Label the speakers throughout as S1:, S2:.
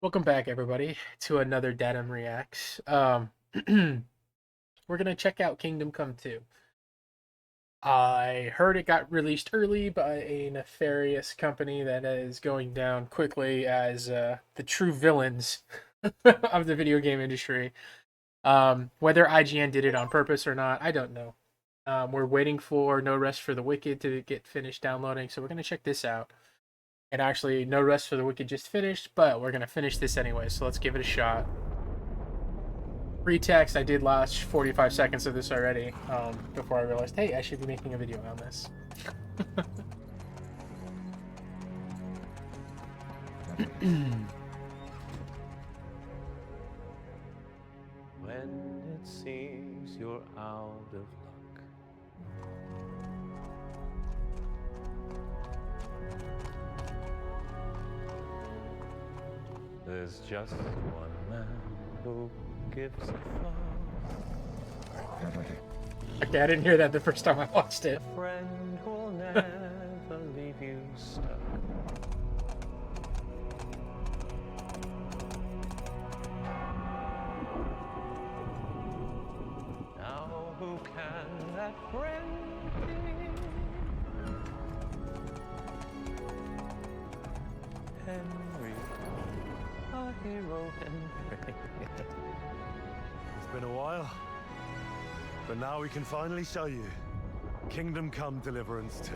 S1: Welcome back, everybody, to another Dadam Reacts. We're gonna check out Kingdom Come 2. I heard it got released early by a nefarious company that is going down quickly as the true villains of the video game industry. Whether IGN did it on purpose or not, I don't know. We're waiting for No Rest for the Wicked to get finished downloading, so we're gonna check this out. And actually, No Rest for the Wicked just finished, but we're gonna finish this anyway, so let's give it a shot. Pretext, I did last 45 seconds of this already, before I realized, hey, I should be making a video on this.
S2: When it seems you're out of luck, there's just one man who gives a fuck.
S1: Okay, I didn't hear that the first time I watched it.
S2: A friend who'll never leave you stuck. Now who can that friend be? Henry, our hero Henry.
S3: It's been a while, but now we can finally show you Kingdom Come Deliverance II.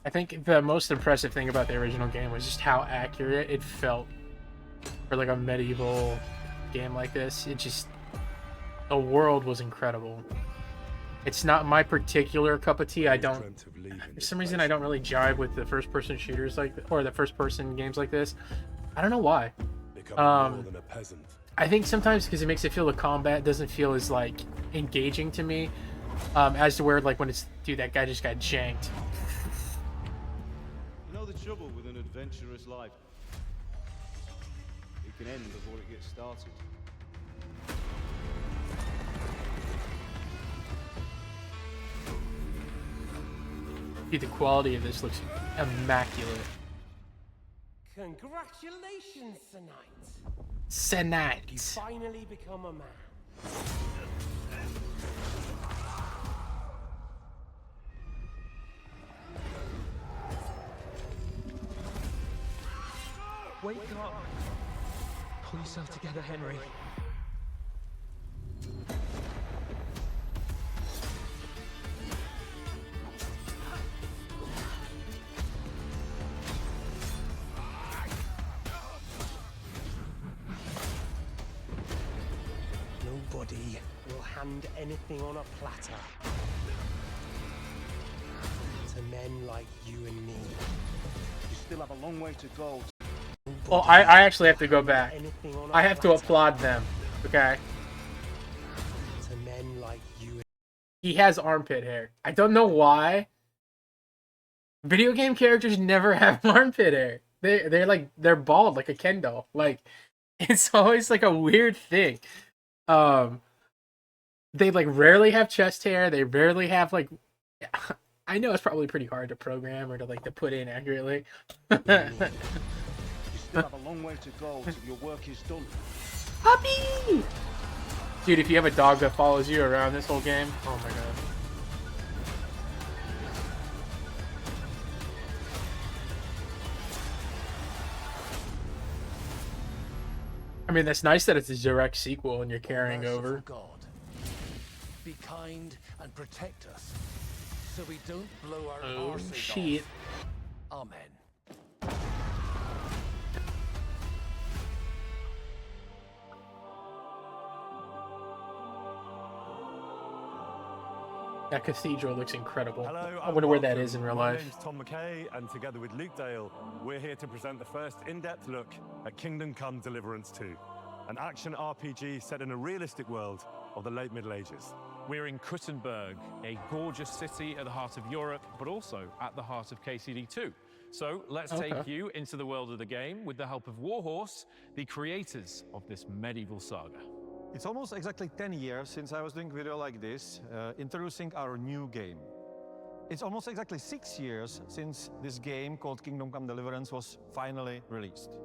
S1: I think the most impressive thing about the original game was just how accurate it felt for like a medieval game like this. The world was incredible. It's not my particular cup of tea. For some reason, I don't really jive with the first-person shooters or the first-person games like this. I don't know why.
S3: Becoming more than a peasant.
S1: I think sometimes because it makes it feel the combat doesn't feel as like engaging to me, as to where like when it's dude, that guy just got janked.
S4: You know the trouble with an adventurous life? It can end before it gets started.
S1: Dude, the quality of this looks immaculate.
S5: Congratulations, Senite. You
S1: Senite.
S5: finally become a man.
S6: Wake up! Pull yourself together, Henry.
S5: Nobody will hand anything on a platter to men like you and me.
S4: You still have a long way to go.
S1: Well, I actually have to go back.
S5: Anything on a
S1: I have to
S5: platter
S1: applaud them. Okay.
S5: to men like you and
S1: He has armpit hair. I don't know why. Video game characters never have armpit hair. They're bald like a Ken doll. Like it's always like a weird thing. They like rarely have chest hair. They rarely have like I know it's probably pretty hard to program or to put in accurately.
S4: You still have a long way to go till your work is done.
S1: Puppy! Dude, if you have a dog that follows you around this whole game, oh my god. I mean, that's nice that it's a direct sequel and you're carrying
S7: Merciful
S1: over.
S7: God, be kind and protect us, so we don't blow our
S1: Oh,
S7: arses
S1: shit.
S7: off. Amen.
S1: That cathedral looks incredible.
S3: Hello
S1: I
S3: and
S1: wonder where that
S3: welcome.
S1: is in real
S3: My
S1: life.
S3: name's Tom McKay, and together with Luke Dale, we're here to present the first in-depth look at Kingdom Come: Deliverance II, an action RPG set in a realistic world of the late Middle Ages.
S8: We're in Kuttenberg, a gorgeous city at the heart of Europe, but also at the heart of KCD2. So let's take you into the world of the game with the help of Warhorse, the creators of this medieval saga.
S9: It's almost exactly 10 years since I was doing a video like this, introducing our new game. It's almost exactly 6 years since this game called Kingdom Come Deliverance was finally released.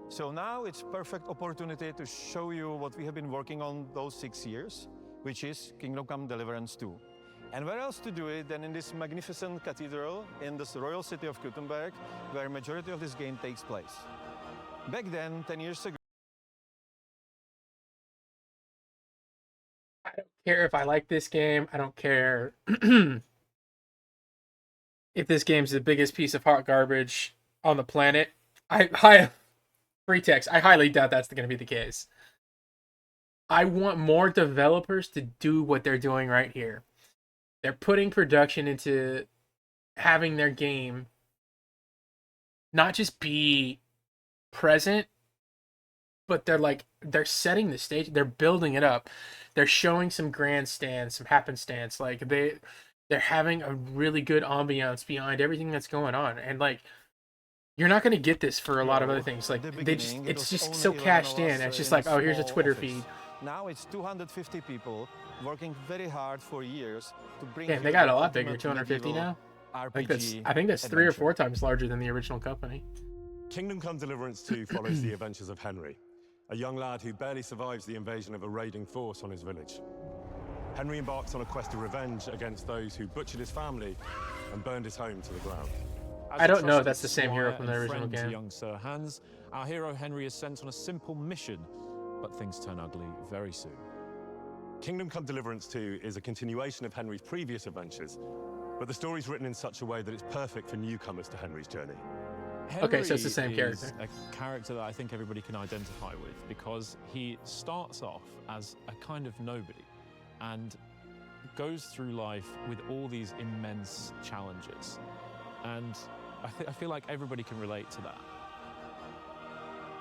S9: So now it's perfect opportunity to show you what we have been working on those 6 years, which is Kingdom Come Deliverance II. And where else to do it than in this magnificent cathedral in this royal city of Kuttenberg, where majority of this game takes place. Back then, 10 years ago,
S1: I don't care if I like this game. I don't care if this game's the biggest piece of hot garbage on the planet. Pretext. I highly doubt that's going to be the case. I want more developers to do what they're doing right here. They're putting production into having their game not just be present, but they're setting the stage. They're building it up. They're showing some grandstands, some happenstance. Like they're having a really good ambiance behind everything that's going on. And like you're not going to get this for a lot of other things. Like it's just so cashed in. It's just like, oh, here's a Twitter feed.
S9: Now it's 250 people working very hard for years to bring.
S1: Yeah, they got a lot bigger. 250 now. I think that's 3 or 4 times larger than the original company.
S3: Kingdom Come: Deliverance 2 follows the adventures of Henry, a young lad who barely survives the invasion of a raiding force on his village. Henry embarks on a quest of revenge against those who butchered his family and burned his home to the ground.
S1: I don't know if that's the same hero from the original game.
S8: Young Sir Hans, our hero Henry is sent on a simple mission, but things turn ugly very soon.
S3: Kingdom Come: Deliverance 2 is a continuation of Henry's previous adventures, but the story's written in such a way that it's perfect for newcomers to Henry's journey.
S1: Okay, so it's the same
S8: Henry
S1: character.
S8: is a character that I think everybody can identify with because he starts off as a kind of nobody and goes through life with all these immense challenges. And I feel like everybody can relate to that.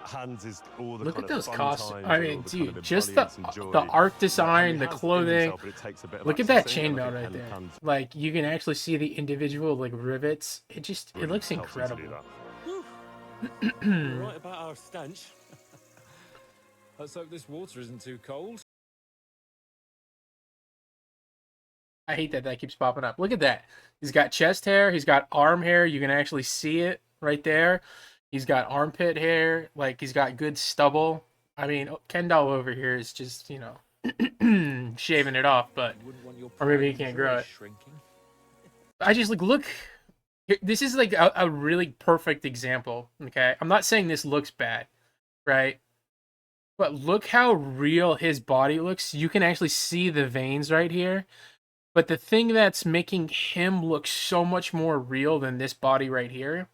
S3: Hans is all the
S1: Look
S3: kind
S1: at
S3: of
S1: those
S3: fun
S1: costumes.
S3: times
S1: I
S3: and
S1: mean,
S3: all the kind of
S1: dude, just the
S3: brilliance and joy.
S1: art design,
S3: Henry
S1: the
S3: has
S1: clothing.
S3: himself, but it takes a bit of
S1: Look at that
S3: accessing, and I
S1: chainmail
S3: think
S1: right
S3: Henry
S1: there.
S3: comes
S1: Like you can actually see the individual like rivets. It looks
S3: helps him to do
S1: incredible.
S3: that.
S6: You're right about our stench. Let's hope this water isn't too cold.
S1: I hate that keeps popping up. Look at that. He's got chest hair. He's got arm hair. You can actually see it right there. He's got armpit hair. Like, he's got good stubble. I mean, Kendall over here is just, shaving it off, but... Or maybe he can't grow it. I just, look... This is, a really perfect example, okay? I'm not saying this looks bad, right? But look how real his body looks. You can actually see the veins right here. But the thing that's making him look so much more real than this body right here,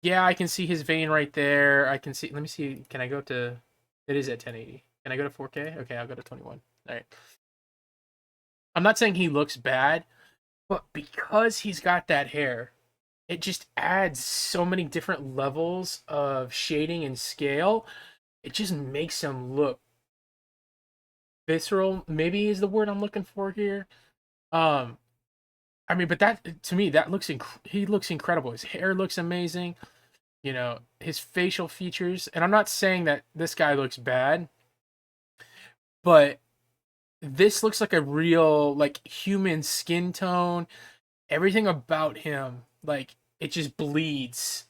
S1: yeah, I can see his vein right there. I can see, let me see, can I go to, it is at 1080. Can I go to 4K? Okay, I'll go to 21. All right. I'm not saying he looks bad, but because he's got that hair, it just adds so many different levels of shading and scale. It just makes him look visceral, maybe is the word I'm looking for here. I mean, but that to me, that looks he looks incredible. His hair looks amazing. His facial features, and I'm not saying that this guy looks bad, but this looks like a real human skin tone. Everything about him, it just bleeds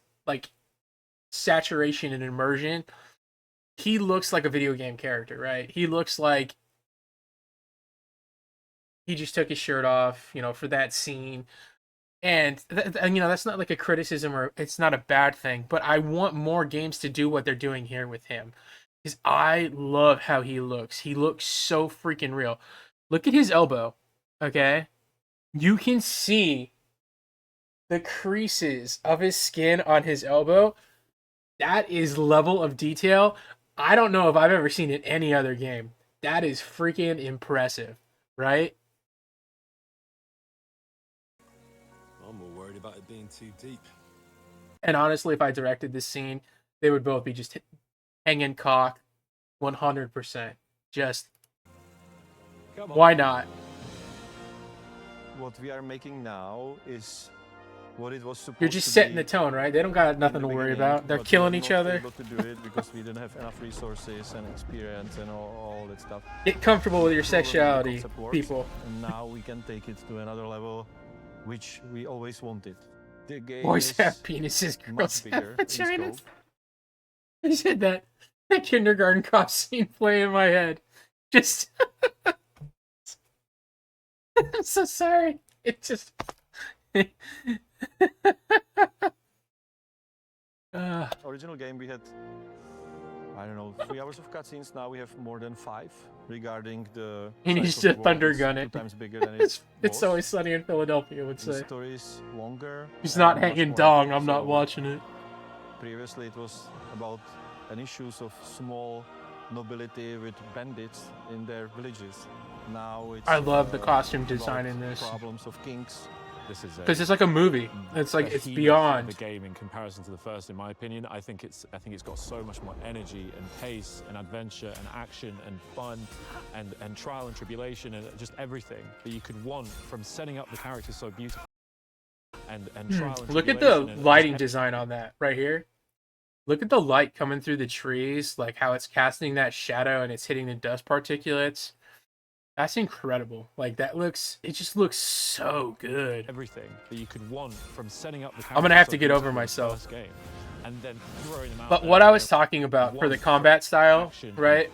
S1: saturation and immersion. He looks like a video game character, right? He looks like he just took his shirt off, for that scene. And that's not like a criticism or it's not a bad thing, but I want more games to do what they're doing here with him. Because I love how he looks. He looks so freaking real. Look at his elbow, okay? You can see the creases of his skin on his elbow. That is level of detail I don't know if I've ever seen in any other game. That is freaking impressive, right?
S6: too deep.
S1: And honestly, if I directed this scene, they would both be just hanging cock 100%. Just,
S6: Come on.
S1: why not?
S9: What we are making now is what it was supposed
S1: You're just
S9: to
S1: setting
S9: be
S1: the tone, right? They don't got
S9: in
S1: nothing
S9: the
S1: to worry
S9: beginning,
S1: about. They're
S9: but we
S1: killing
S9: were
S1: each
S9: not
S1: other.
S9: able to do it because we didn't have enough resources and experience and all that stuff.
S1: Get comfortable with your
S9: Probably the
S1: sexuality,
S9: concept works,
S1: people.
S9: And now we can take it to another level, which we always wanted. The game
S1: Boys
S9: is
S1: have penises, girls
S9: much
S1: have
S9: bigger in
S1: vaginas.
S9: scope.
S1: I said that kindergarten cop scene play in my head. Just, I'm so sorry. It just.
S9: Original game we had, I don't know, 3 hours of cutscenes. Now we have more than 5 regarding the.
S1: He
S9: size
S1: needs
S9: of
S1: to
S9: the world.
S1: thunder
S9: It's
S1: gun
S9: 2
S1: it.
S9: times bigger than
S1: It's
S9: was.
S1: always sunny in Philadelphia, would
S9: The
S1: say.
S9: story is longer.
S1: He's
S9: and
S1: not
S9: much
S1: hanging
S9: more
S1: dong.
S9: active,
S1: I'm not
S9: so
S1: watching it.
S9: Previously, it was about an issues of small nobility with bandits in their villages. Now it's.
S1: I love the costume
S9: about
S1: design in this.
S9: Problems of kings.
S8: This is
S1: Because it's like a movie. It's like it's
S8: behemoth
S1: beyond.
S8: of a game in comparison to the first, in my opinion. I think it's got so much more energy and pace and adventure and action and fun and trial and tribulation and just everything that you could want from setting up the characters so beautifully and trial and
S1: Look at the
S8: tribulation and
S1: lighting
S8: just
S1: design on that right here. Look at the light coming through the trees, like how it's casting that shadow and it's hitting the dust particulates. That's incredible. Like it just looks so good.
S8: everything that you could want from setting up the characters.
S1: I'm gonna have
S8: so
S1: to get over
S8: beautifully in the
S1: myself.
S8: first game, and then throwing them out
S1: But
S8: there
S1: what I
S8: and
S1: was talking about for the
S8: one
S1: combat style,
S8: action and
S1: right?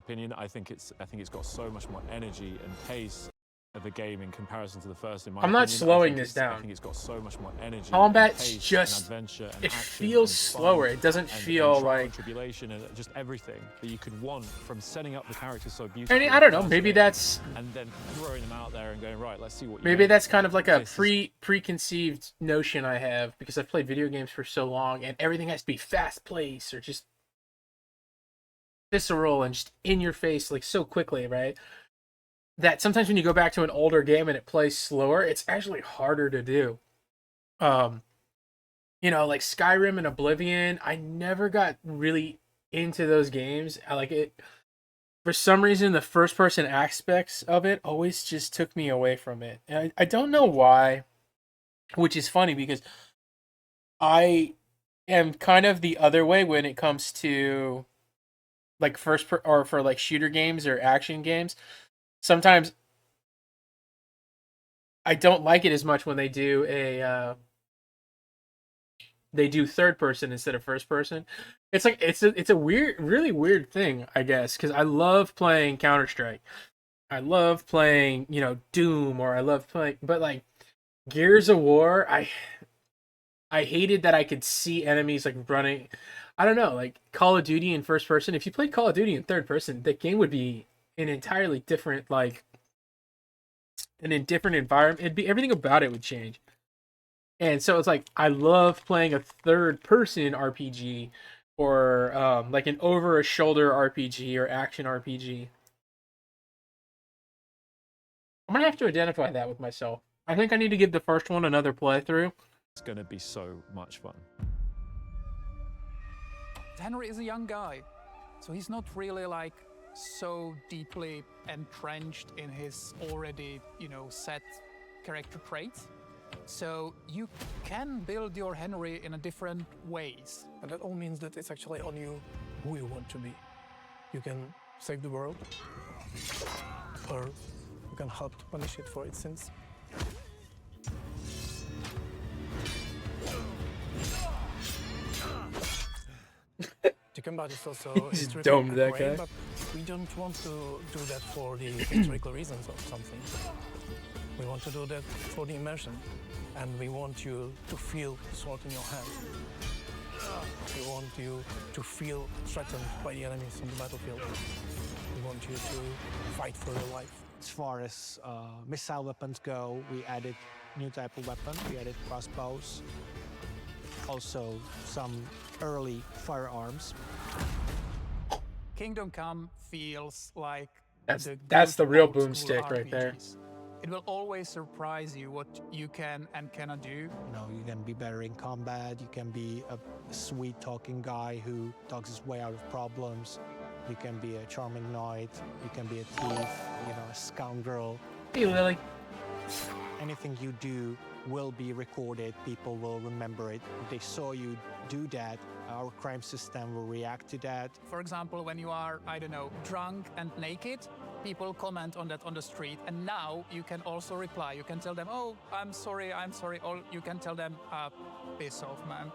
S8: opinion, I think it's got so much more energy and pace of a game in comparison to the first. In my
S1: I'm not
S8: opinion.
S1: slowing
S8: I
S1: this
S8: think
S1: down.
S8: I think it's got so much more energy.
S1: Combat's
S8: and pace
S1: just-
S8: and adventure and
S1: It
S8: action
S1: feels
S8: and fun
S1: slower. It doesn't
S8: and
S1: feel
S8: trial
S1: like.
S8: and tribulation and just everything that you could want from setting up the characters so beautifully.
S1: And
S8: in
S1: I
S8: the
S1: don't know.
S8: first
S1: Maybe
S8: game,
S1: that's
S8: and then throwing them out there and going, right, let's see what. You
S1: maybe
S8: make.
S1: that's kind of like a
S8: This is-
S1: preconceived notion I have because I've played video games for so long and everything has to be fast paced or just visceral and just in your face like so quickly, right? That sometimes when you go back to an older game and it plays slower, it's actually harder to do. Like Skyrim and Oblivion, I never got really into those games. I like it. For some reason, the first person aspects of it always just took me away from it. And I don't know why, which is funny because I am kind of the other way when it comes to like or for like shooter games or action games. Sometimes I don't like it as much when they do third person instead of first person. It's like it's a weird, really weird thing, I guess, because I love playing Counter-Strike. I love playing, Doom, or I love playing, but like Gears of War, I hated that I could see enemies like running. I don't know, like Call of Duty in first person. If you played Call of Duty in third person, the game would be an entirely different, like, in a different environment. It'd be everything about it would change. And so it's like I love playing a third person RPG or like an over a shoulder RPG or action RPG. I'm gonna have to identify that with myself. I think I need to give the first one another playthrough.
S8: It's going to be so much fun.
S10: Henry is a young guy, so he's not really like so deeply entrenched in his already, set character traits. So you can build your Henry in a different ways.
S11: And that all means that it's actually on you who you want to be. You can save the world, or you can help to punish it for its sins. To combat is also
S1: Just
S11: terrific
S1: domed
S11: and
S1: that
S11: great,
S1: guy.
S11: but we don't want to do that for the historical reasons of something. We want to do that for the immersion, and we want you to feel the sword in your hand. We want you to feel threatened by the enemies on the battlefield. We want you to fight for your life.
S5: As far as missile weapons go, we added new type of weapon. We added crossbows, also some early firearms.
S10: Kingdom Come feels like
S1: That's the real
S10: good old school
S1: boomstick right there.
S10: RPGs. It will always surprise you what you can and cannot do.
S5: You know, you can be better in combat, you can be a sweet talking guy who talks his way out of problems, you can be a charming knight, you can be a thief, you know, a scoundrel.
S1: Hey, Lily.
S5: Anything you do will be recorded, people will remember it. If they saw you do that, our crime system will react to that.
S10: For example, when you are, I don't know, drunk and naked, people comment on that on the street, and now you can also reply. You can tell them, oh, I'm sorry, or you can tell them, piss off, man.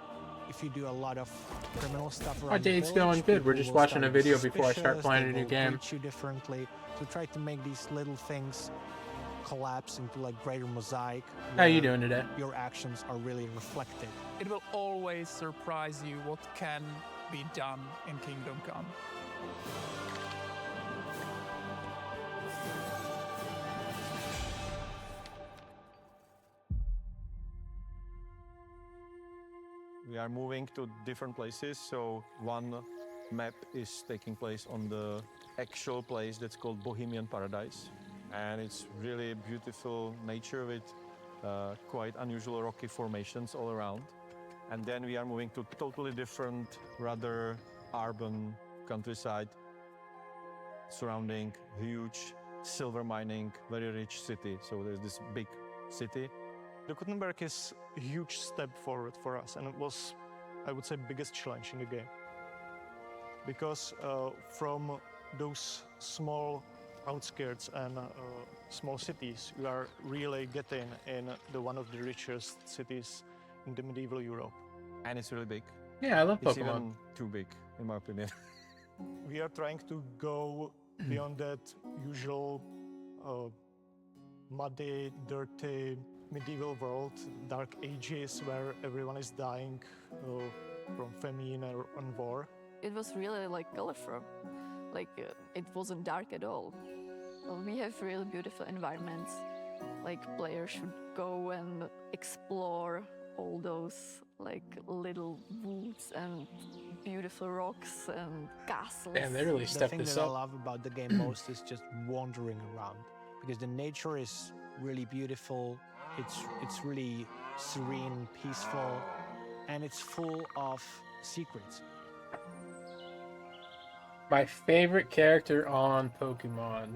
S5: If you do a lot of criminal stuff around
S1: Our
S5: the
S1: date's
S5: village,
S1: going good. We're
S5: people
S1: just
S5: will
S1: watching a
S5: start
S1: video before I start
S5: suspicious,
S1: playing
S5: they
S1: a new
S5: will
S1: game.
S5: treat you differently. So try to make these little things collapse into like greater mosaic.
S1: How you
S5: where
S1: doing today?
S5: Your actions are really reflected.
S10: It will always surprise you what can be done in Kingdom Come.
S9: We are moving to different places, so one map is taking place on the actual place that's called Bohemian Paradise. And it's really beautiful nature with quite unusual rocky formations all around. And then we are moving to totally different, rather urban countryside surrounding huge silver mining, very rich city. So there's this big city.
S12: The Gutenberg is a huge step forward for us, and it was, I would say, biggest challenge in the game. Because from those small outskirts and small cities, you are really getting in one of the richest cities in the medieval Europe.
S9: And it's really big.
S1: Yeah, I love
S9: It's
S1: Pokemon.
S9: even too big, in my opinion.
S12: We are trying to go beyond that usual muddy, dirty, medieval world, dark ages where everyone is dying from famine and war.
S13: It was really like colorful, like it wasn't dark at all. We have really beautiful environments, like players should go and explore all those like little woods and beautiful rocks and castles.
S1: Damn, they really
S5: The
S1: stepped
S5: thing
S1: this
S5: that I
S1: up.
S5: love about the game most is just wandering around, because the nature is really beautiful. It's really serene, peaceful, and it's full of secrets.
S1: My favorite character on Pokemon.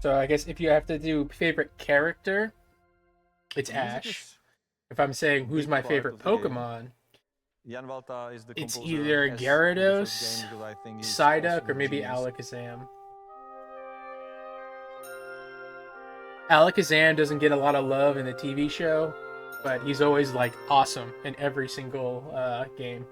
S1: So I guess if you have to do favorite character, it's
S9: The music
S1: Ash.
S9: is
S1: If I'm saying who's
S9: big
S1: my
S9: part
S1: favorite
S9: of the game.
S1: Pokemon,
S9: Jan Walta is the
S1: it's
S9: composer
S1: either
S9: as in the first
S1: Gyarados,
S9: game, because I think he's
S1: Psyduck,
S9: also
S1: or maybe
S9: genius.
S1: Alakazam. Alakazam doesn't get a lot of love in the TV show, but he's always like awesome in every single game.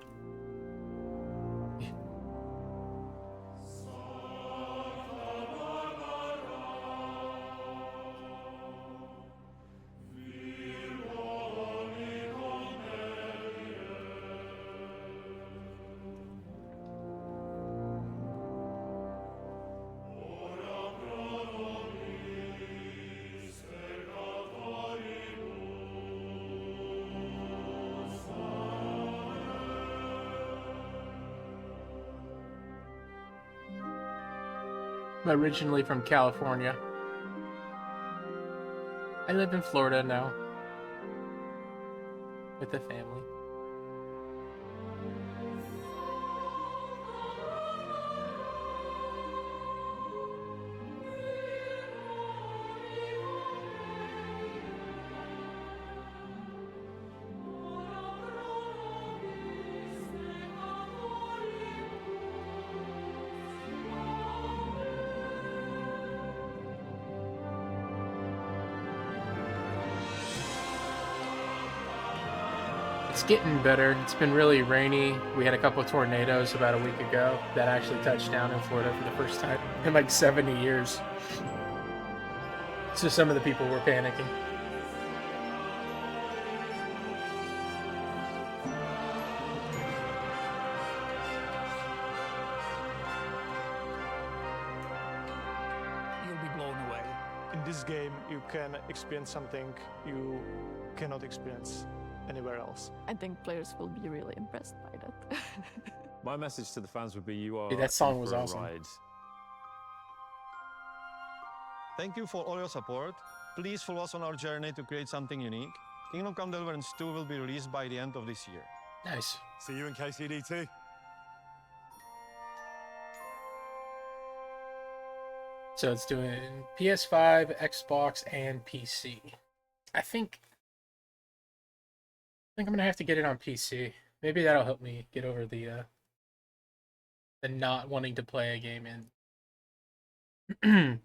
S1: I'm originally from California. I live in Florida now with the family. It's getting better. It's been really rainy. We had a couple of tornadoes about a week ago that actually touched down in Florida for the first time in like 70 years. So some of the people were panicking.
S10: You'll be blown away.
S12: In this game, you can experience something you cannot experience anywhere else.
S13: I think players will be really impressed by that.
S6: My message to the fans would be: you are
S1: Dude, that song
S6: in
S1: was
S6: for a
S1: awesome.
S6: ride.
S9: Thank you for all your support. Please follow us on our journey to create something unique. Kingdom Come Deliverance 2 will be released by the end of this year.
S1: Nice.
S3: See you in KCD2.
S1: So it's doing PS5, Xbox, and PC. I think I'm gonna have to get it on PC. Maybe that'll help me get over the not wanting to play a game in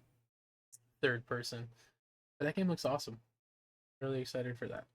S1: third person. But that game looks awesome. Really excited for that.